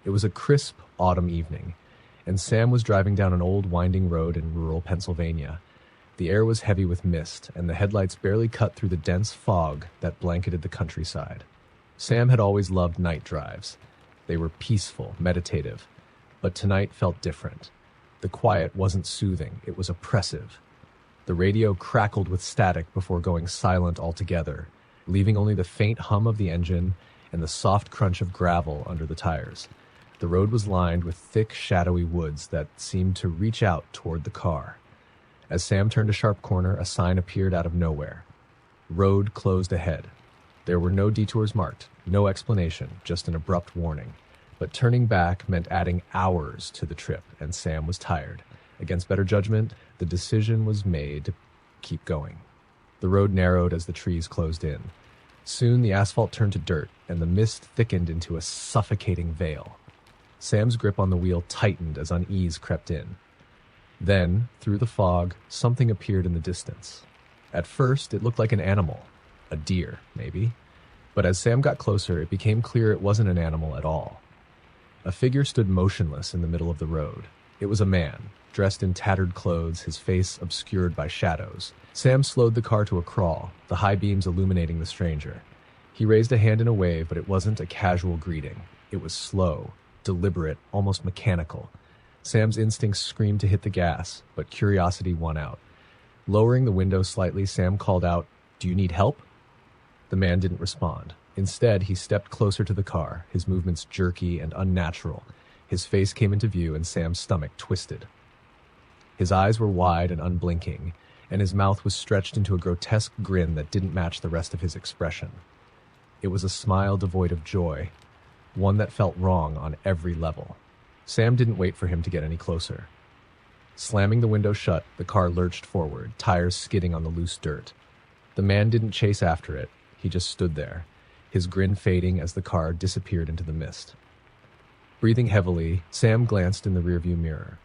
It was a crisp autumn evening, and Sam was driving down an old winding road in rural Pennsylvania. The air was heavy with mist, and the headlights barely cut through the dense fog that blanketed the countryside. Sam had always loved night drives. They were peaceful, meditative, but tonight felt different. The quiet wasn't soothing, it was oppressive. The radio crackled with static before going silent altogether, leaving only the faint hum of the engine and the soft crunch of gravel under the tires. The road was lined with thick, shadowy woods that seemed to reach out toward the car. As Sam turned a sharp corner, a sign appeared out of nowhere. Road closed ahead. There were no detours marked, no explanation, just an abrupt warning. But turning back meant adding hours to the trip, and Sam was tired. Against better judgment, the decision was made to keep going. The road narrowed as the trees closed in. Soon the asphalt turned to dirt, and the mist thickened into a suffocating veil. Sam's grip on the wheel tightened as unease crept in. Then, through the fog, something appeared in the distance. At first, it looked like an animal. A deer, maybe. But as Sam got closer, it became clear it wasn't an animal at all. A figure stood motionless in the middle of the road. It was a man, dressed in tattered clothes, his face obscured by shadows. Sam slowed the car to a crawl, the high beams illuminating the stranger. He raised a hand in a wave, but it wasn't a casual greeting. It was slow, deliberate, almost mechanical. Sam's instincts screamed to hit the gas, but curiosity won out. Lowering the window slightly, Sam called out, "Do you need help?" The man didn't respond. Instead, he stepped closer to the car, his movements jerky and unnatural. His face came into view and Sam's stomach twisted. His eyes were wide and unblinking, and his mouth was stretched into a grotesque grin that didn't match the rest of his expression. It was a smile devoid of joy, one that felt wrong on every level. Sam didn't wait for him to get any closer. Slamming the window shut, the car lurched forward, tires skidding on the loose dirt. The man didn't chase after it, he just stood there, his grin fading as the car disappeared into the mist. Breathing heavily, Sam glanced in the rearview mirror.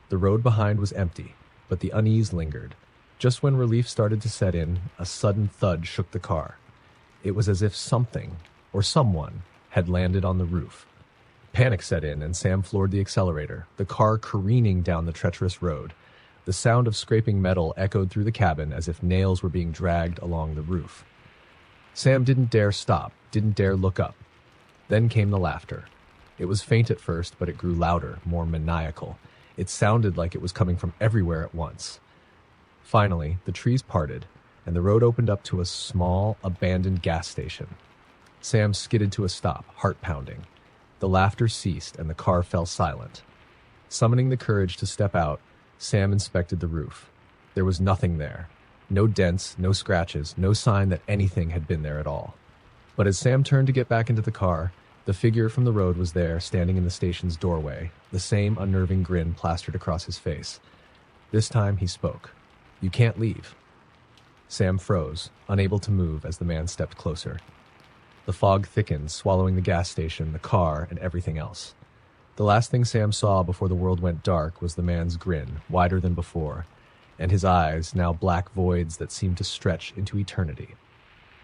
The road behind was empty, but the unease lingered. Just when relief started to set in, a sudden thud shook the car. It was as if something, or someone, had landed on the roof. Panic set in, and Sam floored the accelerator, the car careening down the treacherous road. The sound of scraping metal echoed through the cabin as if nails were being dragged along the roof. Sam didn't dare stop, didn't dare look up. Then came the laughter. It was faint at first, but it grew louder, more maniacal. It sounded like it was coming from everywhere at once. Finally, the trees parted, and the road opened up to a small, abandoned gas station. Sam skidded to a stop, heart pounding. The laughter ceased, and the car fell silent. Summoning the courage to step out, Sam inspected the roof. There was nothing there. No dents, no scratches, no sign that anything had been there at all. But as Sam turned to get back into the car, the figure from the road was there, standing in the station's doorway, the same unnerving grin plastered across his face. This time he spoke. "You can't leave." Sam froze, unable to move as the man stepped closer. The fog thickened, swallowing the gas station, the car, and everything else. The last thing Sam saw before the world went dark was the man's grin, wider than before, and his eyes, now black voids that seemed to stretch into eternity.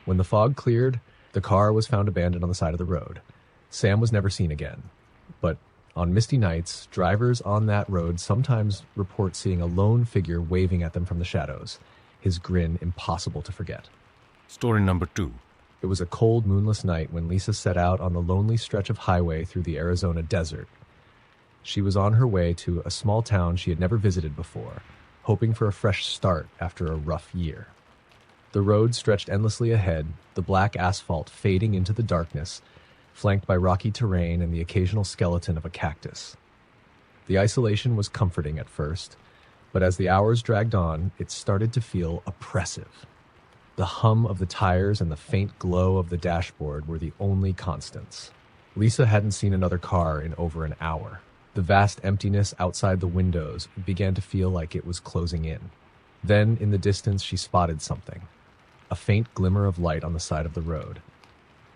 When the fog cleared, the car was found abandoned on the side of the road. Sam was never seen again. But on misty nights, drivers on that road sometimes report seeing a lone figure waving at them from the shadows, his grin impossible to forget. Story number 2. It was a cold, moonless night when Lisa set out on the lonely stretch of highway through the Arizona desert. She was on her way to a small town she had never visited before, hoping for a fresh start after a rough year. The road stretched endlessly ahead, the black asphalt fading into the darkness, flanked by rocky terrain and the occasional skeleton of a cactus. The isolation was comforting at first, but as the hours dragged on, it started to feel oppressive. The hum of the tires and the faint glow of the dashboard were the only constants. Lisa hadn't seen another car in over an hour. The vast emptiness outside the windows began to feel like it was closing in. Then, in the distance, she spotted something. A faint glimmer of light on the side of the road.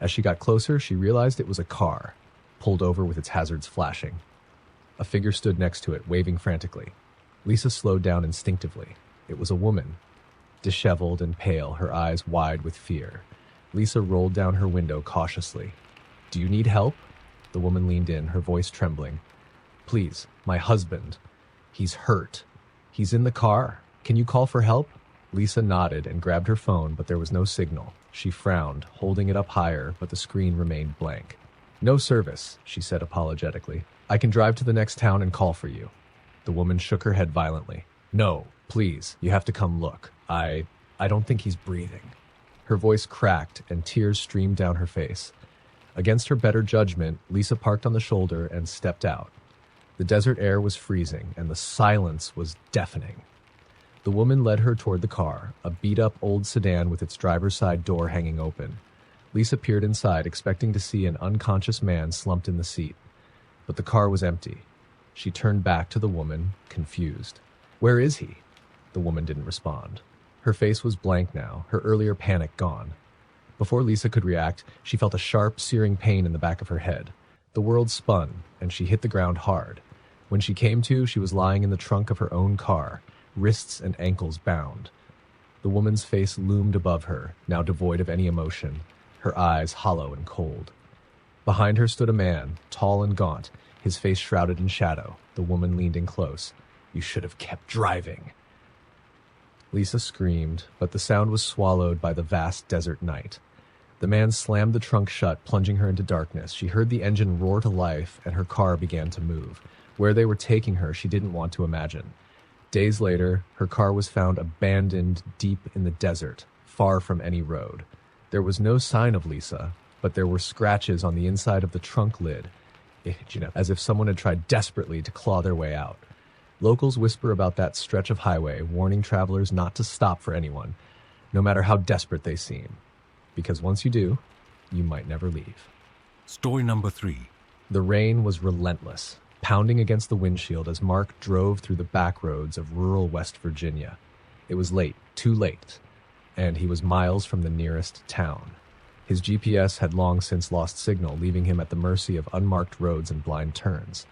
As she got closer, she realized it was a car, pulled over with its hazards flashing. A figure stood next to it, waving frantically. Lisa slowed down instinctively. It was a woman, disheveled and pale, her eyes wide with fear. Lisa rolled down her window cautiously. "Do you need help?" The woman leaned in, her voice trembling. "Please, my husband. He's hurt. He's in the car. Can you call for help?" Lisa nodded and grabbed her phone, but there was no signal. She frowned, holding it up higher, but the screen remained blank. "No service," she said apologetically. "I can drive to the next town and call for you." The woman shook her head violently. "No, please, you have to come look. I don't think he's breathing." Her voice cracked and tears streamed down her face. Against her better judgment, Lisa parked on the shoulder and stepped out. The desert air was freezing, and the silence was deafening. The woman led her toward the car, a beat-up old sedan with its driver's side door hanging open. Lisa peered inside, expecting to see an unconscious man slumped in the seat. But the car was empty. She turned back to the woman, confused. "Where is he?" The woman didn't respond. Her face was blank now, her earlier panic gone. Before Lisa could react, she felt a sharp, searing pain in the back of her head. The world spun, and she hit the ground hard. When she came to, she was lying in the trunk of her own car, wrists and ankles bound. The woman's face loomed above her, now devoid of any emotion, her eyes hollow and cold. Behind her stood a man, tall and gaunt, his face shrouded in shadow. The woman leaned in close. "You should have kept driving." Lisa screamed, but the sound was swallowed by the vast desert night. The man slammed the trunk shut, plunging her into darkness. She heard the engine roar to life, and her car began to move. Where they were taking her, she didn't want to imagine. Days later, her car was found abandoned deep in the desert, far from any road. There was no sign of Lisa, but there were scratches on the inside of the trunk lid, as if someone had tried desperately to claw their way out. Locals whisper about that stretch of highway, warning travelers not to stop for anyone, no matter how desperate they seem. Because once you do, you might never leave. Story number 3. The rain was relentless, pounding against the windshield as Mark drove through the back roads of rural West Virginia. It was late, too late, and he was miles from the nearest town. His GPS had long since lost signal, leaving him at the mercy of unmarked roads and blind turns.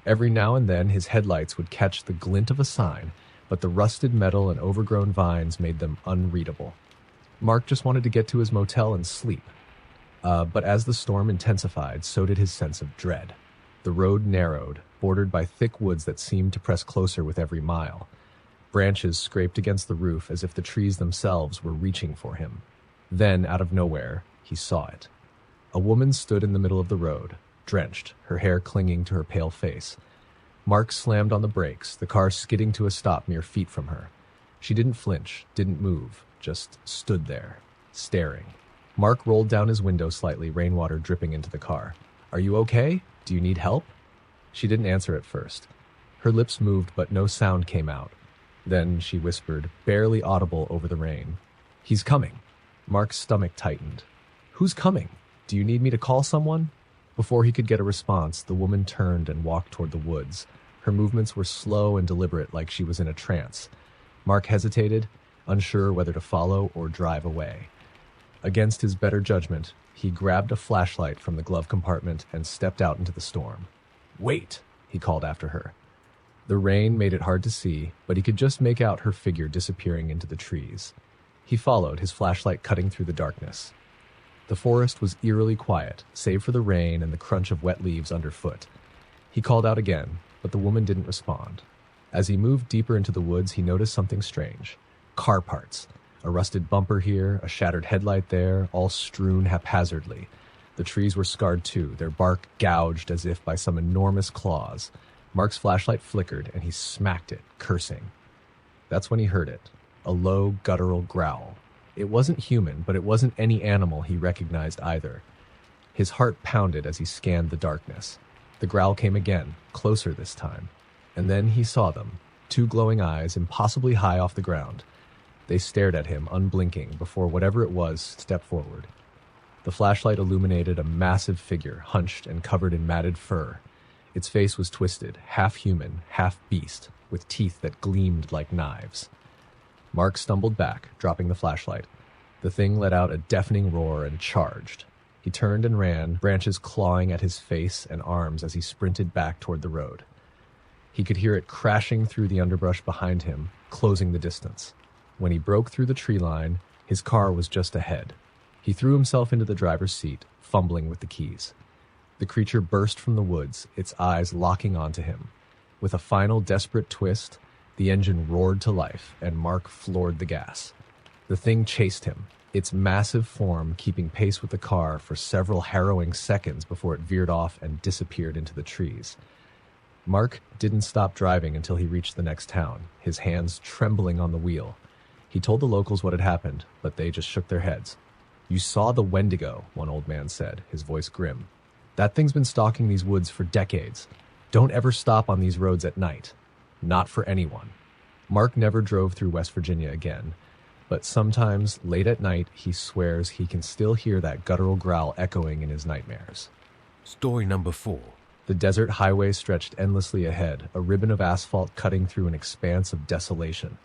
Every now and then, his headlights would catch the glint of a sign, but the rusted metal and overgrown vines made them unreadable. Mark just wanted to get to his motel and sleep. But as the storm intensified, so did his sense of dread. The road narrowed, bordered by thick woods that seemed to press closer with every mile. Branches scraped against the roof as if the trees themselves were reaching for him. Then, out of nowhere, he saw it. A woman stood in the middle of the road, drenched, her hair clinging to her pale face. Mark slammed on the brakes, the car skidding to a stop mere feet from her. She didn't flinch, didn't move, just stood there, staring. Mark rolled down his window slightly, rainwater dripping into the car. "Are you okay? Do you need help?" She didn't answer at first. Her lips moved, but no sound came out. Then she whispered, barely audible over the rain, "He's coming." Mark's stomach tightened. "Who's coming? Do you need me to call someone?" Before he could get a response, the woman turned and walked toward the woods. Her movements were slow and deliberate, like she was in a trance. Mark hesitated, unsure whether to follow or drive away. Against his better judgment, he grabbed a flashlight from the glove compartment and stepped out into the storm. "Wait!" he called after her. The rain made it hard to see, but he could just make out her figure disappearing into the trees. He followed, his flashlight cutting through the darkness. The forest was eerily quiet, save for the rain and the crunch of wet leaves underfoot. He called out again, but the woman didn't respond. As he moved deeper into the woods, he noticed something strange. Car parts. A rusted bumper here, a shattered headlight there, all strewn haphazardly. The trees were scarred too, their bark gouged as if by some enormous claws. Mark's flashlight flickered, and he smacked it, cursing. That's when he heard it, a low, guttural growl. It wasn't human, but it wasn't any animal he recognized either. His heart pounded as he scanned the darkness. The growl came again, closer this time. And then he saw them, two glowing eyes impossibly high off the ground. They stared at him, unblinking, before whatever it was stepped forward. The flashlight illuminated a massive figure, hunched and covered in matted fur. Its face was twisted, half human, half beast, with teeth that gleamed like knives. Mark stumbled back, dropping the flashlight. The thing let out a deafening roar and charged. He turned and ran, branches clawing at his face and arms as he sprinted back toward the road. He could hear it crashing through the underbrush behind him, closing the distance. When he broke through the tree line, his car was just ahead. He threw himself into the driver's seat, fumbling with the keys. The creature burst from the woods, its eyes locking onto him. With a final desperate twist, the engine roared to life, and Mark floored the gas. The thing chased him, its massive form keeping pace with the car for several harrowing seconds before it veered off and disappeared into the trees. Mark didn't stop driving until he reached the next town, his hands trembling on the wheel. He told the locals what had happened, but they just shook their heads. "You saw the Wendigo," one old man said, his voice grim. "That thing's been stalking these woods for decades. Don't ever stop on these roads at night. Not for anyone." Mark never drove through West Virginia again, but sometimes, late at night, he swears he can still hear that guttural growl echoing in his nightmares. Story number 4. The desert highway stretched endlessly ahead, a ribbon of asphalt cutting through an expanse of desolation.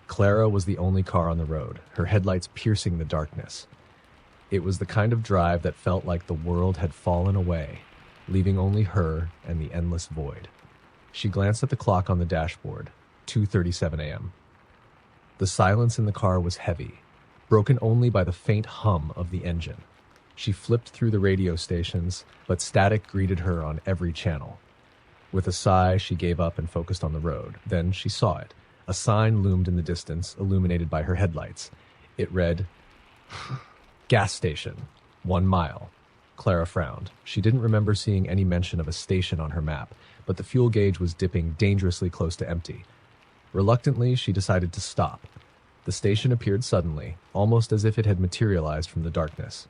Clara was the only car on the road, her headlights piercing the darkness. It was the kind of drive that felt like the world had fallen away, leaving only her and the endless void. She glanced at the clock on the dashboard, 2:37 a.m. The silence in the car was heavy, broken only by the faint hum of the engine. She flipped through the radio stations, but static greeted her on every channel. With a sigh, she gave up and focused on the road. Then she saw it. A sign loomed in the distance, illuminated by her headlights. It read, "Gas station, 1 mile." Clara frowned. She didn't remember seeing any mention of a station on her map, but the fuel gauge was dipping dangerously close to empty. Reluctantly, she decided to stop. The station appeared suddenly, almost as if it had materialized from the darkness.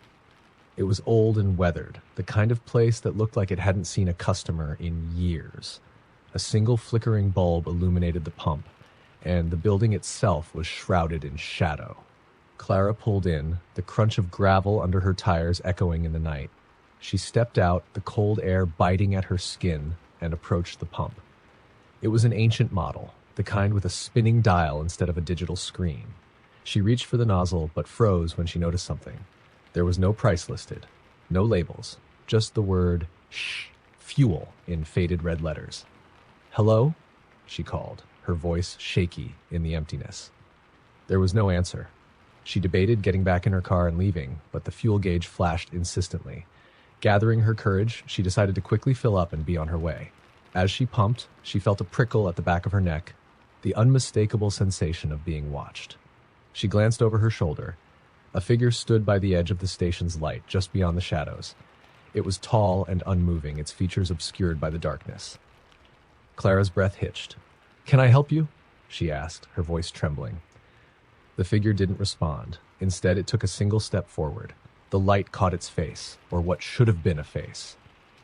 It was old and weathered, the kind of place that looked like it hadn't seen a customer in years. A single flickering bulb illuminated the pump, and the building itself was shrouded in shadow. Clara pulled in, the crunch of gravel under her tires echoing in the night. She stepped out, the cold air biting at her skin, and approached the pump. It was an ancient model, the kind with a spinning dial instead of a digital screen. She reached for the nozzle, but froze when she noticed something. There was no price listed, no labels, just the word fuel in faded red letters. "Hello?" she called, her voice shaky in the emptiness. There was no answer. She debated getting back in her car and leaving, but the fuel gauge flashed insistently. Gathering her courage, she decided to quickly fill up and be on her way. As she pumped, she felt a prickle at the back of her neck, the unmistakable sensation of being watched. She glanced over her shoulder. A figure stood by the edge of the station's light, just beyond the shadows. It was tall and unmoving, its features obscured by the darkness. Clara's breath hitched. "Can I help you?" she asked, her voice trembling. The figure didn't respond. Instead, it took a single step forward. The light caught its face, or what should have been a face.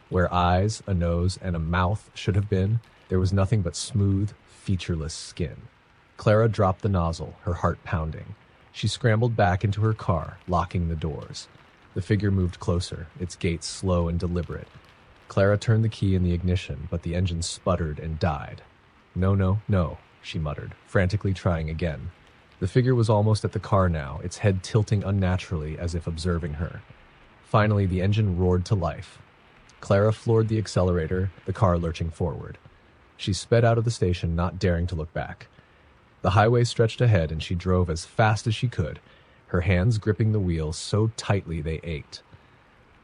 Where eyes, a nose, and a mouth should have been, there was nothing but smooth, featureless skin. Clara dropped the nozzle, her heart pounding. She scrambled back into her car, locking the doors. The figure moved closer, its gait slow and deliberate. Clara turned the key in the ignition, but the engine sputtered and died. "No, no, no," she muttered, frantically trying again. The figure was almost at the car now, its head tilting unnaturally as if observing her. Finally, the engine roared to life. Clara floored the accelerator, the car lurching forward. She sped out of the station, not daring to look back. The highway stretched ahead, and she drove as fast as she could, her hands gripping the wheel so tightly they ached.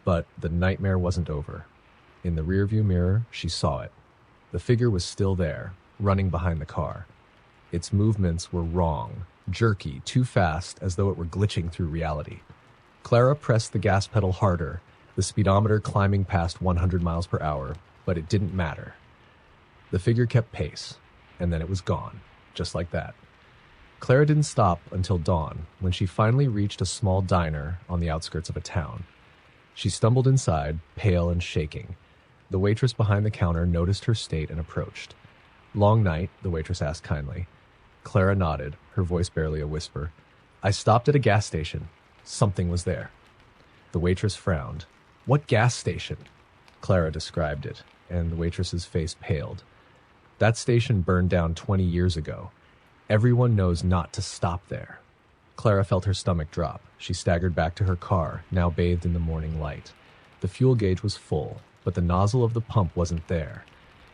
But the nightmare wasn't over. In the rearview mirror, she saw it. The figure was still there, running behind the car. Its movements were wrong, jerky, too fast, as though it were glitching through reality. Clara pressed the gas pedal harder, the speedometer climbing past 100 miles per hour, but it didn't matter. The figure kept pace, and then it was gone, just like that. Clara didn't stop until dawn, when she finally reached a small diner on the outskirts of a town. She stumbled inside, pale and shaking. The waitress behind the counter noticed her state and approached. "Long night?" the waitress asked kindly. Clara nodded, her voice barely a whisper. "I stopped at a gas station. Something was there." The waitress frowned. "What gas station?" Clara described it, and the waitress's face paled. "That station burned down 20 years ago. Everyone knows not to stop there." Clara felt her stomach drop. She staggered back to her car, now bathed in the morning light. The fuel gauge was full, but the nozzle of the pump wasn't there.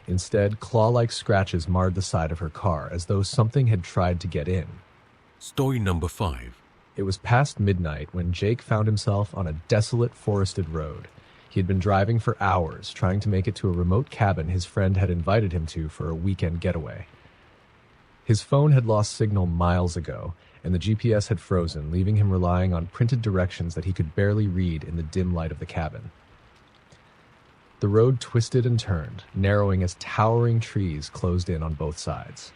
Instead, claw-like scratches marred the side of her car, as though something had tried to get in. Story number 5. It was past midnight when Jake found himself on a desolate, forested road. He had been driving for hours, trying to make it to a remote cabin his friend had invited him to for a weekend getaway. His phone had lost signal miles ago, and the GPS had frozen, leaving him relying on printed directions that he could barely read in the dim light of the cabin. The road twisted and turned, narrowing as towering trees closed in on both sides.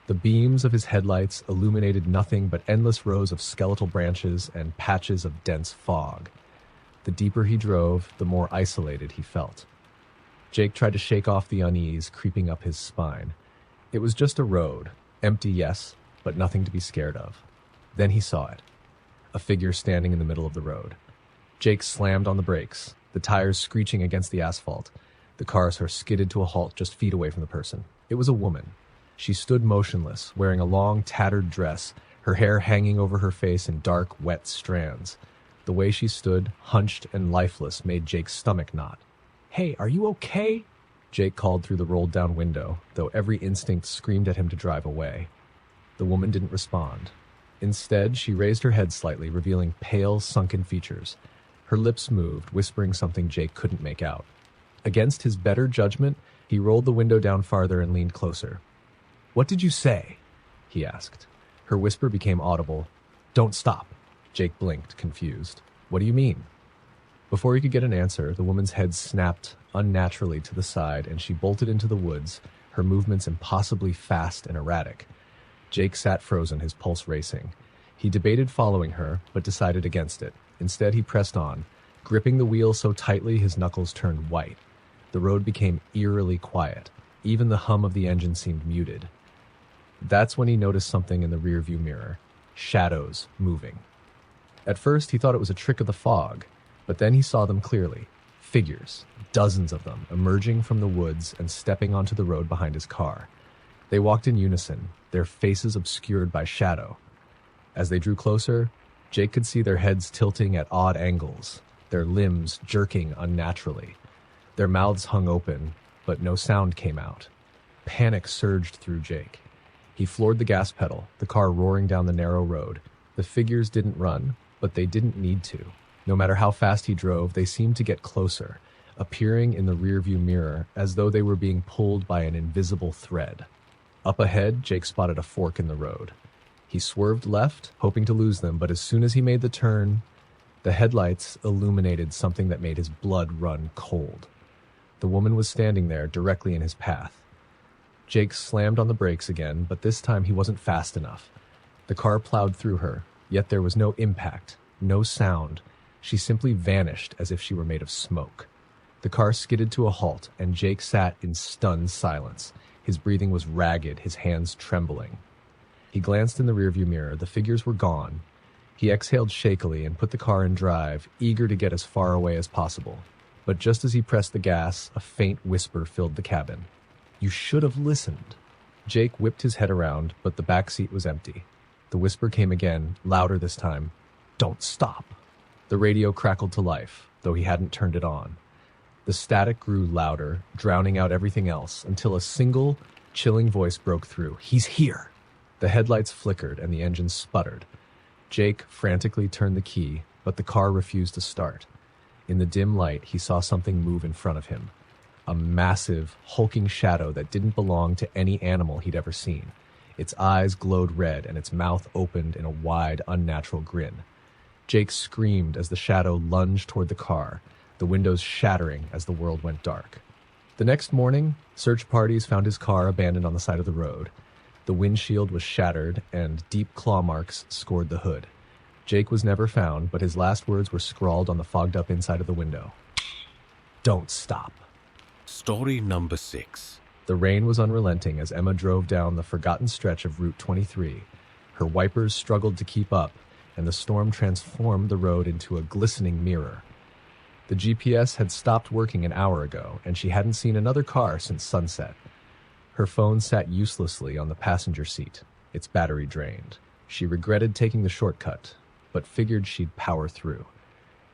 The beams of his headlights illuminated nothing but endless rows of skeletal branches and patches of dense fog. The deeper he drove, the more isolated he felt. Jake tried to shake off the unease creeping up his spine. It was just a road, empty, yes, but nothing to be scared of. Then he saw it, a figure standing in the middle of the road. Jake slammed on the brakes, the tires screeching against the asphalt. The car skidded to a halt just feet away from the person. It was a woman. She stood motionless, wearing a long, tattered dress, her hair hanging over her face in dark, wet strands. The way she stood, hunched and lifeless, made Jake's stomach knot. "Hey, are you okay?" Jake called through the rolled-down window, though every instinct screamed at him to drive away. The woman didn't respond. Instead, she raised her head slightly, revealing pale, sunken features. Her lips moved, whispering something Jake couldn't make out. Against his better judgment, he rolled the window down farther and leaned closer. "What did you say?" he asked. Her whisper became audible. "Don't stop." Jake blinked, confused. "What do you mean?" Before he could get an answer, the woman's head snapped unnaturally to the side and she bolted into the woods, her movements impossibly fast and erratic. Jake sat frozen, his pulse racing. He debated following her, but decided against it. Instead, he pressed on, gripping the wheel so tightly his knuckles turned white. The road became eerily quiet. Even the hum of the engine seemed muted. That's when he noticed something in the rearview mirror. Shadows moving. At first, he thought it was a trick of the fog, but then he saw them clearly. Figures, dozens of them, emerging from the woods and stepping onto the road behind his car. They walked in unison, their faces obscured by shadow. As they drew closer, Jake could see their heads tilting at odd angles, their limbs jerking unnaturally. Their mouths hung open, but no sound came out. Panic surged through Jake. He floored the gas pedal, the car roaring down the narrow road. The figures didn't run, but they didn't need to. No matter how fast he drove, they seemed to get closer, appearing in the rearview mirror as though they were being pulled by an invisible thread. Up ahead, Jake spotted a fork in the road. He swerved left, hoping to lose them, but as soon as he made the turn, the headlights illuminated something that made his blood run cold. The woman was standing there, directly in his path. Jake slammed on the brakes again, but this time he wasn't fast enough. The car plowed through her, yet there was no impact, no sound. She simply vanished as if she were made of smoke. The car skidded to a halt, and Jake sat in stunned silence. His breathing was ragged, his hands trembling. He glanced in the rearview mirror. The figures were gone. He exhaled shakily and put the car in drive, eager to get as far away as possible. But just as he pressed the gas, a faint whisper filled the cabin. "You should have listened." Jake whipped his head around, but the back seat was empty. The whisper came again, louder this time. "Don't stop." The radio crackled to life, though he hadn't turned it on. The static grew louder, drowning out everything else, until a single, chilling voice broke through. "He's here!" The headlights flickered and the engine sputtered. Jake frantically turned the key, but the car refused to start. In the dim light, he saw something move in front of him. A massive, hulking shadow that didn't belong to any animal he'd ever seen. Its eyes glowed red and its mouth opened in a wide, unnatural grin. Jake screamed as the shadow lunged toward the car, the windows shattering as the world went dark. The next morning, search parties found his car abandoned on the side of the road. The windshield was shattered and deep claw marks scored the hood. Jake was never found, but his last words were scrawled on the fogged-up inside of the window. "Don't stop." Story number 6. The rain was unrelenting as Emma drove down the forgotten stretch of Route 23. Her wipers struggled to keep up, and the storm transformed the road into a glistening mirror. The GPS had stopped working an hour ago, and she hadn't seen another car since sunset. Her phone sat uselessly on the passenger seat, its battery drained. She regretted taking the shortcut, but figured she'd power through.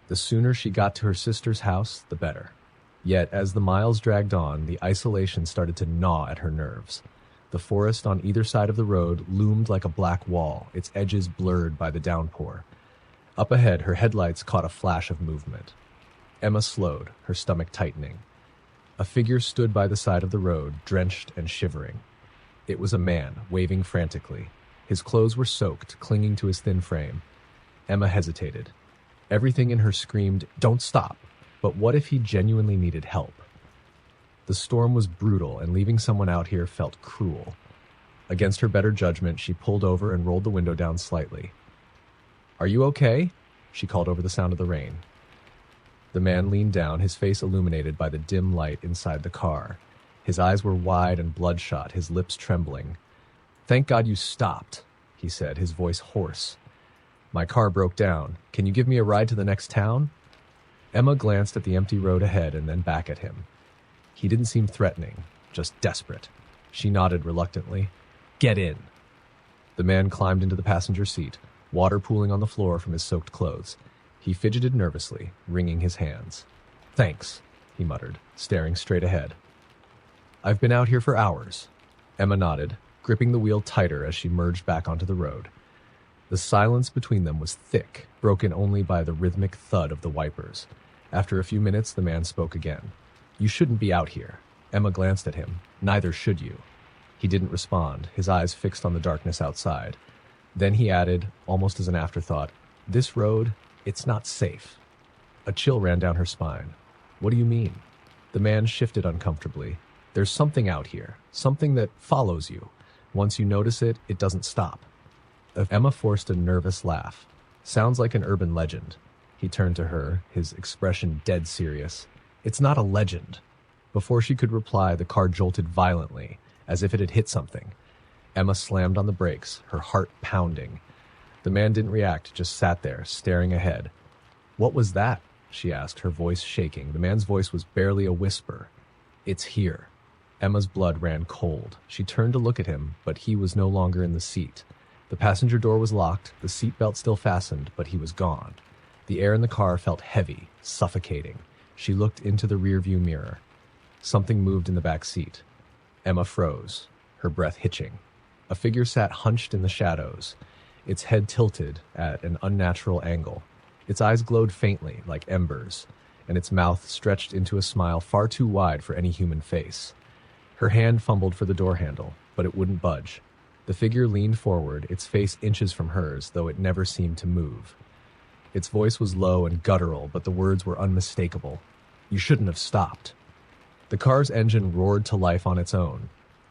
The sooner she got to her sister's house, the better. Yet, as the miles dragged on, the isolation started to gnaw at her nerves. The forest on either side of the road loomed like a black wall, its edges blurred by the downpour. Up ahead, her headlights caught a flash of movement. Emma slowed, her stomach tightening. A figure stood by the side of the road, drenched and shivering. It was a man, waving frantically. His clothes were soaked, clinging to his thin frame. Emma hesitated. Everything in her screamed, "Don't stop!" But what if he genuinely needed help? The storm was brutal, and leaving someone out here felt cruel. Against her better judgment, she pulled over and rolled the window down slightly. "Are you okay?" she called over the sound of the rain. The man leaned down, his face illuminated by the dim light inside the car. His eyes were wide and bloodshot, his lips trembling. "Thank God you stopped," he said, his voice hoarse. "My car broke down. Can you give me a ride to the next town?" Emma glanced at the empty road ahead and then back at him. He didn't seem threatening, just desperate. She nodded reluctantly. "Get in." The man climbed into the passenger seat, water pooling on the floor from his soaked clothes. He fidgeted nervously, wringing his hands. "Thanks," he muttered, staring straight ahead. "I've been out here for hours." Emma nodded, gripping the wheel tighter as she merged back onto the road. The silence between them was thick, broken only by the rhythmic thud of the wipers. After a few minutes, the man spoke again. "You shouldn't be out here." Emma glanced at him. "Neither should you." He didn't respond, his eyes fixed on the darkness outside. Then he added, almost as an afterthought, "This road, it's not safe." A chill ran down her spine. "What do you mean?" The man shifted uncomfortably. "There's something out here, something that follows you. Once you notice it, it doesn't stop." Emma forced a nervous laugh. "Sounds like an urban legend." He turned to her, his expression dead serious. "It's not a legend." Before she could reply, the car jolted violently, as if it had hit something. Emma slammed on the brakes, her heart pounding. The man didn't react, just sat there, staring ahead. "What was that?" she asked, her voice shaking. The man's voice was barely a whisper. "It's here." Emma's blood ran cold. She turned to look at him, but he was no longer in the seat. The passenger door was locked, the seatbelt still fastened, but he was gone. The air in the car felt heavy, suffocating. She looked into the rearview mirror. Something moved in the back seat. Emma froze, her breath hitching. A figure sat hunched in the shadows, its head tilted at an unnatural angle. Its eyes glowed faintly, like embers, and its mouth stretched into a smile far too wide for any human face. Her hand fumbled for the door handle, but it wouldn't budge. The figure leaned forward, its face inches from hers, though it never seemed to move. Its voice was low and guttural, but the words were unmistakable. "You shouldn't have stopped." The car's engine roared to life on its own,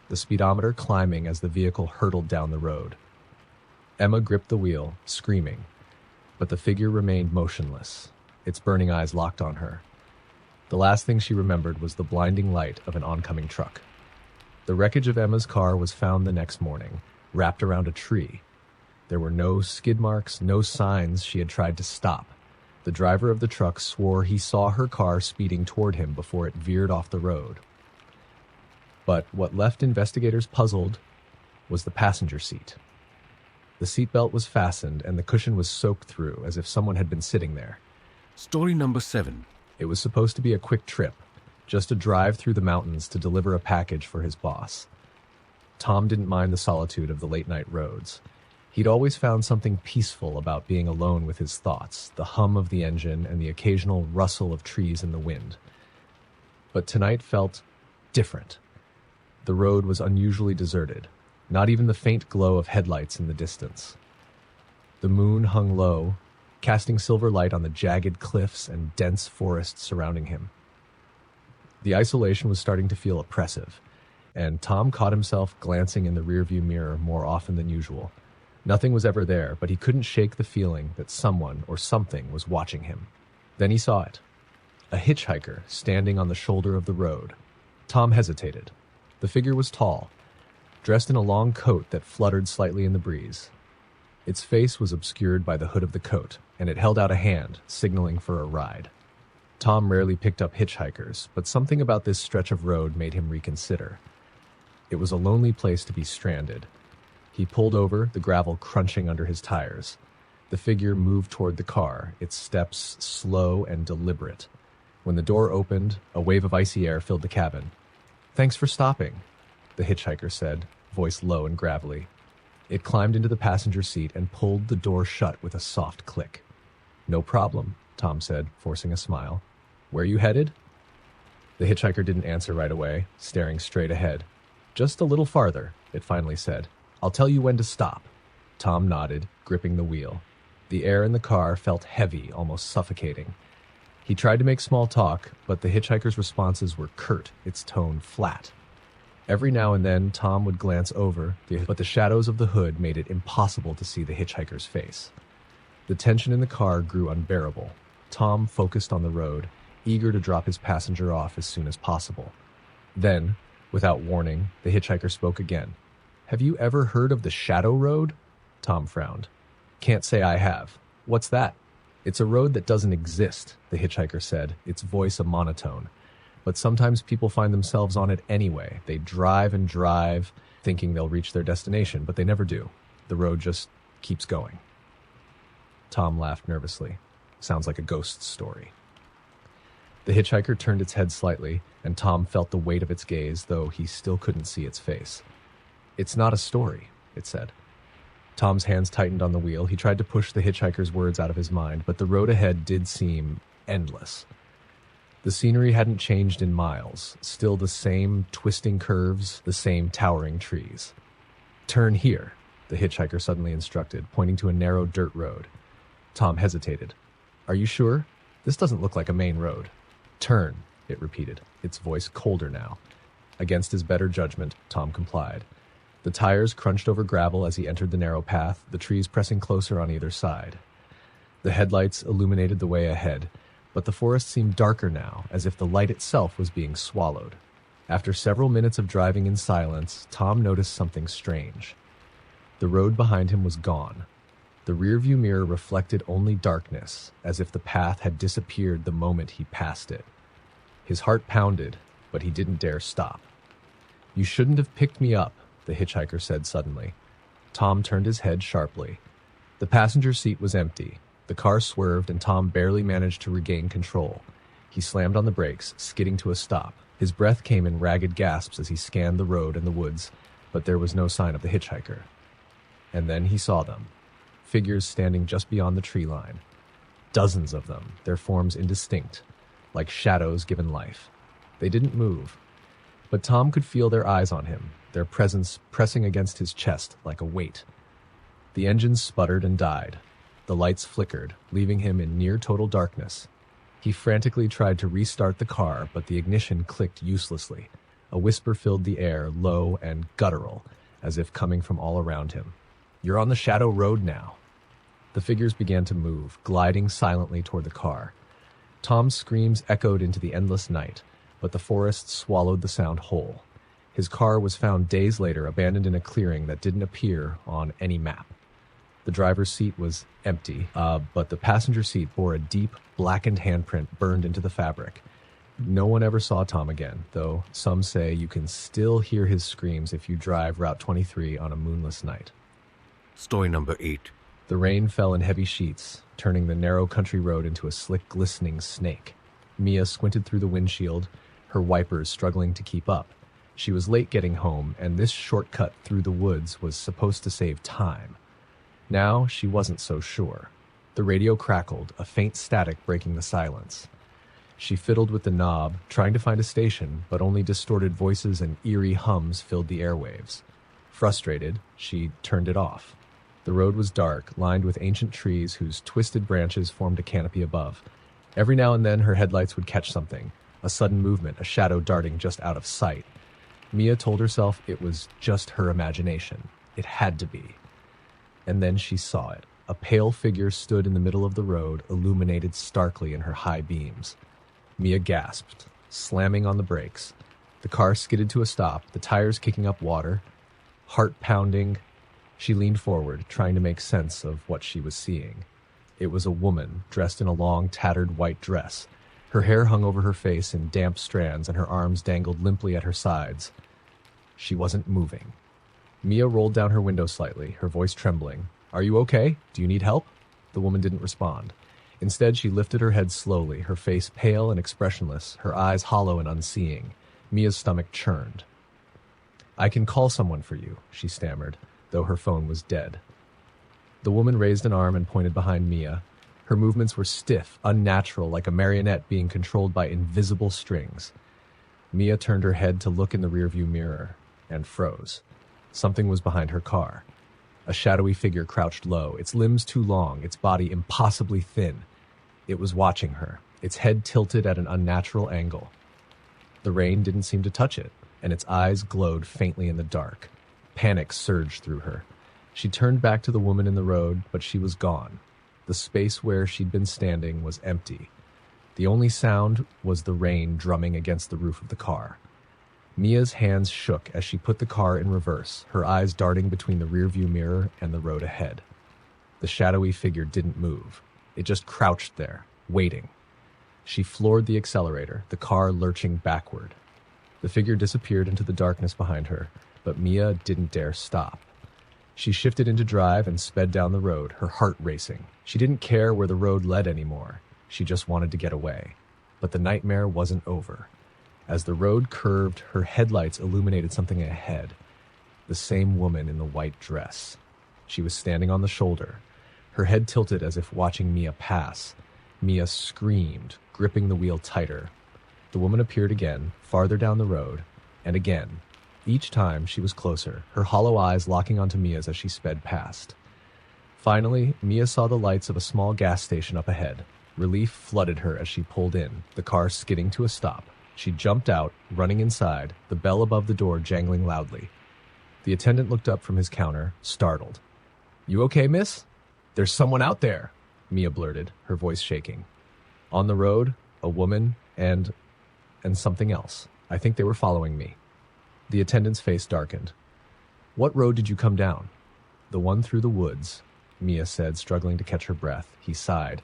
the speedometer climbing as the vehicle hurtled down the road. Emma gripped the wheel, screaming, but the figure remained motionless, its burning eyes locked on her. The last thing she remembered was the blinding light of an oncoming truck. The wreckage of Emma's car was found the next morning, wrapped around a tree. There were no skid marks, no signs she had tried to stop. The driver of the truck swore he saw her car speeding toward him before it veered off the road. But what left investigators puzzled was the passenger seat. The seatbelt was fastened and the cushion was soaked through as if someone had been sitting there. Story number 7. It was supposed to be a quick trip, just a drive through the mountains to deliver a package for his boss. Tom didn't mind the solitude of the late-night roads. He'd always found something peaceful about being alone with his thoughts, the hum of the engine and the occasional rustle of trees in the wind. But tonight felt different. The road was unusually deserted, not even the faint glow of headlights in the distance. The moon hung low, casting silver light on the jagged cliffs and dense forests surrounding him. The isolation was starting to feel oppressive, and Tom caught himself glancing in the rearview mirror more often than usual. Nothing was ever there, but he couldn't shake the feeling that someone or something was watching him. Then he saw it. A hitchhiker standing on the shoulder of the road. Tom hesitated. The figure was tall, dressed in a long coat that fluttered slightly in the breeze. Its face was obscured by the hood of the coat, and it held out a hand, signaling for a ride. Tom rarely picked up hitchhikers, but something about this stretch of road made him reconsider. It was a lonely place to be stranded. He pulled over, the gravel crunching under his tires. The figure moved toward the car, its steps slow and deliberate. When the door opened, a wave of icy air filled the cabin. "Thanks for stopping," the hitchhiker said, voice low and gravelly. It climbed into the passenger seat and pulled the door shut with a soft click. "No problem," Tom said, forcing a smile. Where you headed? The hitchhiker didn't answer right away, staring straight ahead. Just a little farther, it finally said. I'll tell you when to stop. Tom nodded, gripping the wheel. The air in the car felt heavy, almost suffocating. He tried to make small talk, but the hitchhiker's responses were curt, its tone flat. Every now and then, Tom would glance over, but the shadows of the hood made it impossible to see the hitchhiker's face. The tension in the car grew unbearable. Tom focused on the road, eager to drop his passenger off as soon as possible. Then, without warning, the hitchhiker spoke again. Have you ever heard of the Shadow Road? Tom frowned. Can't say I have. What's that? It's a road that doesn't exist, the hitchhiker said, its voice a monotone. But sometimes people find themselves on it anyway. They drive and drive, thinking they'll reach their destination, but they never do. The road just keeps going. Tom laughed nervously. Sounds like a ghost story. The hitchhiker turned its head slightly, and Tom felt the weight of its gaze, though he still couldn't see its face. It's not a story, it said. Tom's hands tightened on the wheel. He tried to push the hitchhiker's words out of his mind, but the road ahead did seem endless. The scenery hadn't changed in miles, still the same twisting curves, the same towering trees. Turn here, the hitchhiker suddenly instructed, pointing to a narrow dirt road. Tom hesitated. Are you sure? This doesn't look like a main road. Turn, it repeated, its voice colder now. Against his better judgment, Tom complied. The tires crunched over gravel as he entered the narrow path, the trees pressing closer on either side. The headlights illuminated the way ahead, but the forest seemed darker now, as if the light itself was being swallowed. After several minutes of driving in silence, Tom noticed something strange. The road behind him was gone. The rearview mirror reflected only darkness, as if the path had disappeared the moment he passed it. His heart pounded, but he didn't dare stop. You shouldn't have picked me up, the hitchhiker said suddenly. Tom turned his head sharply. The passenger seat was empty. The car swerved, and Tom barely managed to regain control. He slammed on the brakes, skidding to a stop. His breath came in ragged gasps as he scanned the road and the woods, but there was no sign of the hitchhiker. And then he saw them. Figures standing just beyond the tree line. Dozens of them, their forms indistinct, like shadows given life. They didn't move, but Tom could feel their eyes on him, their presence pressing against his chest like a weight. The engines sputtered and died. The lights flickered, leaving him in near-total darkness. He frantically tried to restart the car, but the ignition clicked uselessly. A whisper filled the air, low and guttural, as if coming from all around him. You're on the Shadow Road now. The figures began to move, gliding silently toward the car. Tom's screams echoed into the endless night, but the forest swallowed the sound whole. His car was found days later, abandoned in a clearing that didn't appear on any map. The driver's seat was empty, but the passenger seat bore a deep, blackened handprint burned into the fabric. No one ever saw Tom again, though some say you can still hear his screams if you drive Route 23 on a moonless night. Story number 8. The rain fell in heavy sheets, turning the narrow country road into a slick, glistening snake. Mia squinted through the windshield, her wipers struggling to keep up. She was late getting home, and this shortcut through the woods was supposed to save time. Now she wasn't so sure. The radio crackled, a faint static breaking the silence. She fiddled with the knob, trying to find a station, but only distorted voices and eerie hums filled the airwaves. Frustrated, she turned it off. The road was dark, lined with ancient trees whose twisted branches formed a canopy above. Every now and then her headlights would catch something, a sudden movement, a shadow darting just out of sight. Mia told herself it was just her imagination. It had to be. And then she saw it. A pale figure stood in the middle of the road, illuminated starkly in her high beams. Mia gasped, slamming on the brakes. The car skidded to a stop, the tires kicking up water. Heart pounding, she leaned forward, trying to make sense of what she was seeing. It was a woman, dressed in a long, tattered white dress. Her hair hung over her face in damp strands, and her arms dangled limply at her sides. She wasn't moving. Mia rolled down her window slightly, her voice trembling. Are you okay? Do you need help? The woman didn't respond. Instead, she lifted her head slowly, her face pale and expressionless, her eyes hollow and unseeing. Mia's stomach churned. I can call someone for you, she stammered, though her phone was dead. The woman raised an arm and pointed behind Mia. Her movements were stiff, unnatural, like a marionette being controlled by invisible strings. Mia turned her head to look in the rearview mirror and froze. Something was behind her car. A shadowy figure crouched low, its limbs too long, its body impossibly thin. It was watching her, its head tilted at an unnatural angle. The rain didn't seem to touch it, and its eyes glowed faintly in the dark. Panic surged through her. She turned back to the woman in the road, but she was gone. The space where she'd been standing was empty. The only sound was the rain drumming against the roof of the car. Mia's hands shook as she put the car in reverse, her eyes darting between the rearview mirror and the road ahead. The shadowy figure didn't move. It just crouched there, waiting. She floored the accelerator, the car lurching backward. The figure disappeared into the darkness behind her, but Mia didn't dare stop. She shifted into drive and sped down the road, her heart racing. She didn't care where the road led anymore. She just wanted to get away. But the nightmare wasn't over. As the road curved, her headlights illuminated something ahead. The same woman in the white dress. She was standing on the shoulder, her head tilted as if watching Mia pass. Mia screamed, gripping the wheel tighter. The woman appeared again, farther down the road, and again. Each time she was closer, her hollow eyes locking onto Mia's as she sped past. Finally, Mia saw the lights of a small gas station up ahead. Relief flooded her as she pulled in, the car skidding to a stop. She jumped out, running inside, the bell above the door jangling loudly. The attendant looked up from his counter, startled. "You okay, miss? There's someone out there," Mia blurted, her voice shaking. On the road, a woman and something else. I think they were following me. The attendant's face darkened. "What road did you come down?" "The one through the woods," Mia said, struggling to catch her breath. He sighed,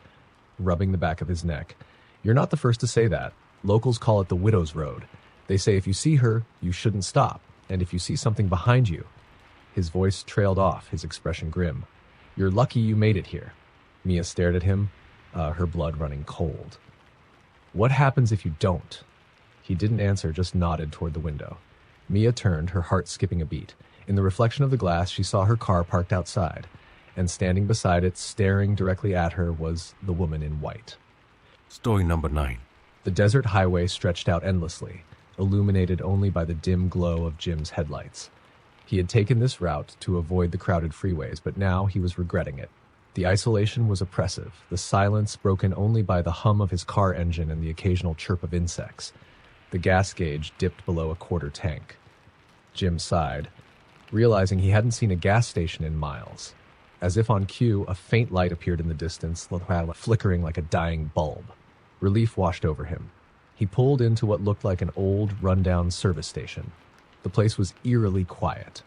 rubbing the back of his neck. "You're not the first to say that. Locals call it the Widow's Road. They say if you see her, you shouldn't stop, and if you see something behind you..." His voice trailed off, his expression grim. "You're lucky you made it here." Mia stared at him, her blood running cold. "What happens if you don't?" He didn't answer, just nodded toward the window. Mia turned, her heart skipping a beat. In the reflection of the glass, she saw her car parked outside, and standing beside it, staring directly at her, was the woman in white. Story number 9. The desert highway stretched out endlessly, illuminated only by the dim glow of Jim's headlights. He had taken this route to avoid the crowded freeways, but now he was regretting it. The isolation was oppressive, the silence broken only by the hum of his car engine and the occasional chirp of insects. The gas gauge dipped below a quarter tank. Jim sighed, realizing he hadn't seen a gas station in miles. As if on cue, a faint light appeared in the distance, flickering like a dying bulb. Relief washed over him. He pulled into what looked like an old, run-down service station. The place was eerily quiet.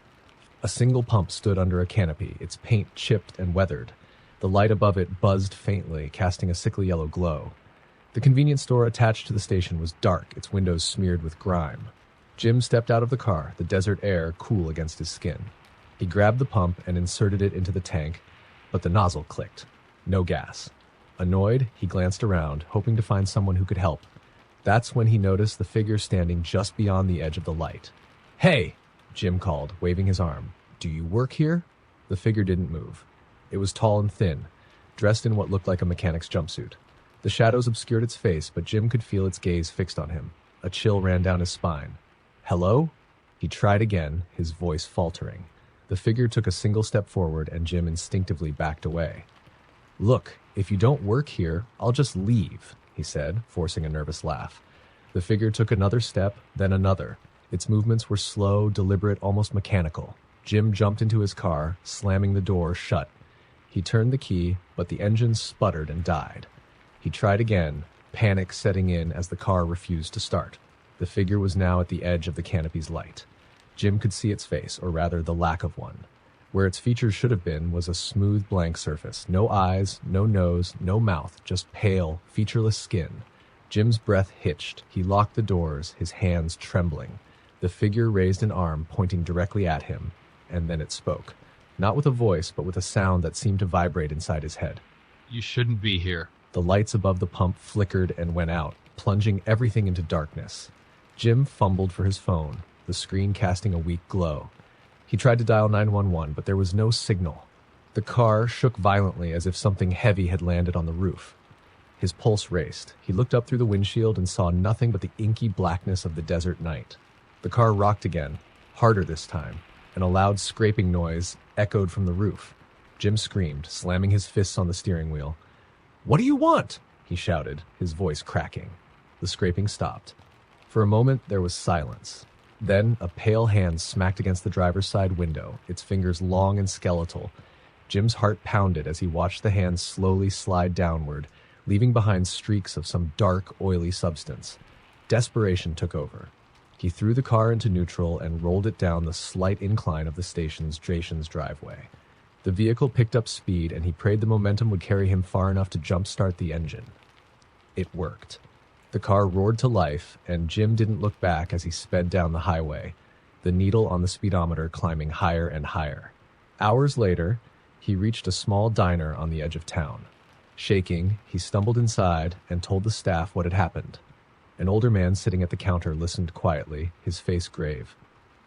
A single pump stood under a canopy, its paint chipped and weathered. The light above it buzzed faintly, casting a sickly yellow glow. The convenience store attached to the station was dark, its windows smeared with grime. Jim stepped out of the car, the desert air cool against his skin. He grabbed the pump and inserted it into the tank, but the nozzle clicked. No gas. Annoyed, he glanced around, hoping to find someone who could help. That's when he noticed the figure standing just beyond the edge of the light. "Hey!" Jim called, waving his arm. "Do you work here?" The figure didn't move. It was tall and thin, dressed in what looked like a mechanic's jumpsuit. The shadows obscured its face, but Jim could feel its gaze fixed on him. A chill ran down his spine. "Hello?" He tried again, his voice faltering. The figure took a single step forward, and Jim instinctively backed away. "Look, if you don't work here, I'll just leave," he said, forcing a nervous laugh. The figure took another step, then another. Its movements were slow, deliberate, almost mechanical. Jim jumped into his car, slamming the door shut. He turned the key, but the engine sputtered and died. He tried again, panic setting in as the car refused to start. The figure was now at the edge of the canopy's light. Jim could see its face, or rather the lack of one. Where its features should have been was a smooth blank surface. No eyes, no nose, no mouth, just pale, featureless skin. Jim's breath hitched. He locked the doors, his hands trembling. The figure raised an arm, pointing directly at him, and then it spoke. Not with a voice, but with a sound that seemed to vibrate inside his head. "You shouldn't be here." The lights above the pump flickered and went out, plunging everything into darkness. Jim fumbled for his phone, the screen casting a weak glow. He tried to dial 911, but there was no signal. The car shook violently as if something heavy had landed on the roof. His pulse raced. He looked up through the windshield and saw nothing but the inky blackness of the desert night. The car rocked again, harder this time, and a loud scraping noise echoed from the roof. Jim screamed, slamming his fists on the steering wheel. "What do you want?" he shouted, his voice cracking. The scraping stopped. For a moment, there was silence. Then, a pale hand smacked against the driver's side window, its fingers long and skeletal. Jim's heart pounded as he watched the hand slowly slide downward, leaving behind streaks of some dark, oily substance. Desperation took over. He threw the car into neutral and rolled it down the slight incline of the station's driveway. The vehicle picked up speed, and he prayed the momentum would carry him far enough to jumpstart the engine. It worked. The car roared to life, and Jim didn't look back as he sped down the highway, the needle on the speedometer climbing higher and higher. Hours later, he reached a small diner on the edge of town. Shaking, he stumbled inside and told the staff what had happened. An older man sitting at the counter listened quietly, his face grave.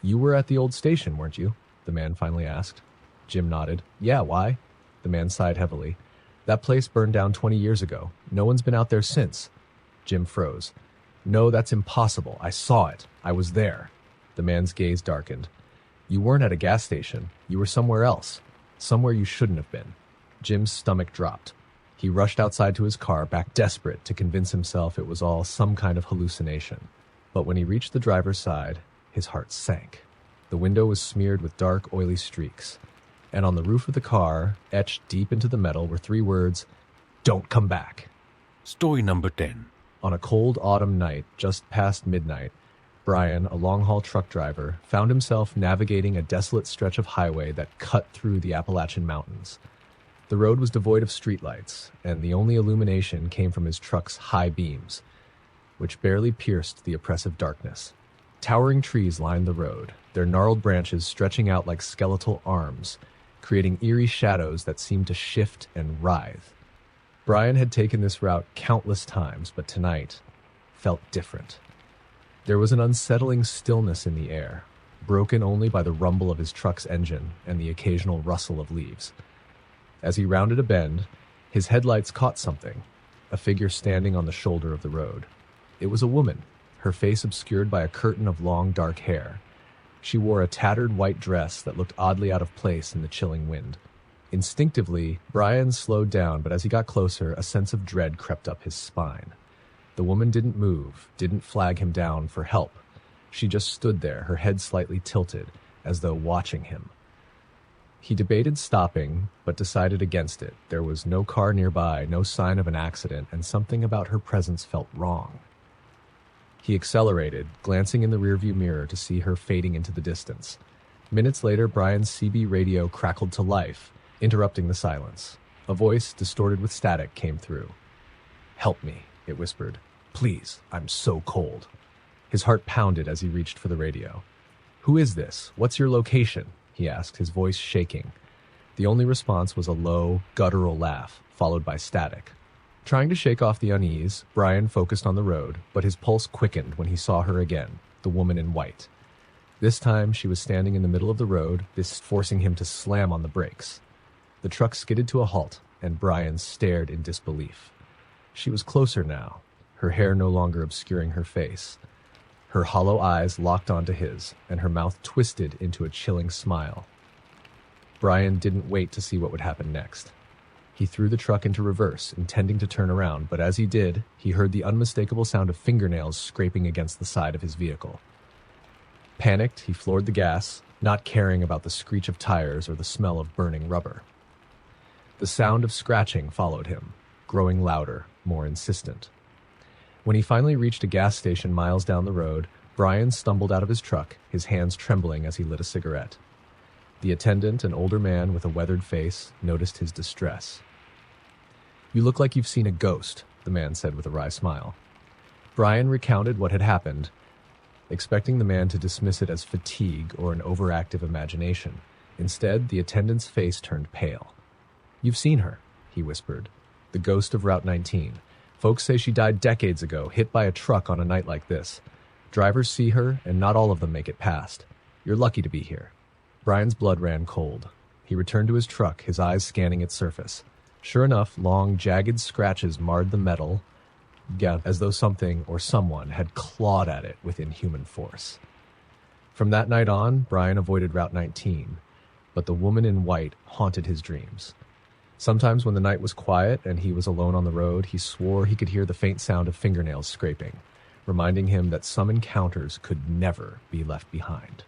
"You were at the old station, weren't you?" the man finally asked. Jim nodded. "Yeah, why?" The man sighed heavily. "That place burned down 20 years ago. No one's been out there since." Jim froze. "No, that's impossible. I saw it. I was there." The man's gaze darkened. "You weren't at a gas station. You were somewhere else. Somewhere you shouldn't have been." Jim's stomach dropped. He rushed outside to his car, back desperate to convince himself it was all some kind of hallucination. But when he reached the driver's side, his heart sank. The window was smeared with dark, oily streaks. And on the roof of the car, etched deep into the metal, were 3 words, "Don't come back." Story number 10. On a cold autumn night, just past midnight, Brian, a long-haul truck driver, found himself navigating a desolate stretch of highway that cut through the Appalachian Mountains. The road was devoid of streetlights, and the only illumination came from his truck's high beams, which barely pierced the oppressive darkness. Towering trees lined the road, their gnarled branches stretching out like skeletal arms, creating eerie shadows that seemed to shift and writhe. Brian had taken this route countless times, but tonight felt different. There was an unsettling stillness in the air, broken only by the rumble of his truck's engine and the occasional rustle of leaves. As he rounded a bend, his headlights caught something, a figure standing on the shoulder of the road. It was a woman, her face obscured by a curtain of long, dark hair. She wore a tattered white dress that looked oddly out of place in the chilling wind. Instinctively, Brian slowed down, but as he got closer, a sense of dread crept up his spine. The woman didn't move, didn't flag him down for help. She just stood there, her head slightly tilted, as though watching him. He debated stopping, but decided against it. There was no car nearby, no sign of an accident, and something about her presence felt wrong. He accelerated, glancing in the rearview mirror to see her fading into the distance. Minutes later, Brian's CB radio crackled to life, interrupting the silence. A voice, distorted with static, came through. "Help me," it whispered. "Please, I'm so cold." His heart pounded as he reached for the radio. "Who is this? What's your location?" he asked, his voice shaking. The only response was a low, guttural laugh, followed by static. Trying to shake off the unease, Brian focused on the road, but his pulse quickened when he saw her again, the woman in white. This time, she was standing in the middle of the road, this forcing him to slam on the brakes. The truck skidded to a halt, and Brian stared in disbelief. She was closer now, her hair no longer obscuring her face. Her hollow eyes locked onto his, and her mouth twisted into a chilling smile. Brian didn't wait to see what would happen next. He threw the truck into reverse, intending to turn around, but as he did, he heard the unmistakable sound of fingernails scraping against the side of his vehicle. Panicked, he floored the gas, not caring about the screech of tires or the smell of burning rubber. The sound of scratching followed him, growing louder, more insistent. When he finally reached a gas station miles down the road, Brian stumbled out of his truck, his hands trembling as he lit a cigarette. The attendant, an older man with a weathered face, noticed his distress. "You look like you've seen a ghost," the man said with a wry smile. Brian recounted what had happened, expecting the man to dismiss it as fatigue or an overactive imagination. Instead, the attendant's face turned pale. "You've seen her," he whispered. "The ghost of Route 19. Folks say she died decades ago, hit by a truck on a night like this. Drivers see her, and not all of them make it past. You're lucky to be here." Brian's blood ran cold. He returned to his truck, his eyes scanning its surface. Sure enough, long, jagged scratches marred the metal, as though something or someone had clawed at it with inhuman force. From that night on, Brian avoided Route 19, but the woman in white haunted his dreams. Sometimes when the night was quiet and he was alone on the road, he swore he could hear the faint sound of fingernails scraping, reminding him that some encounters could never be left behind.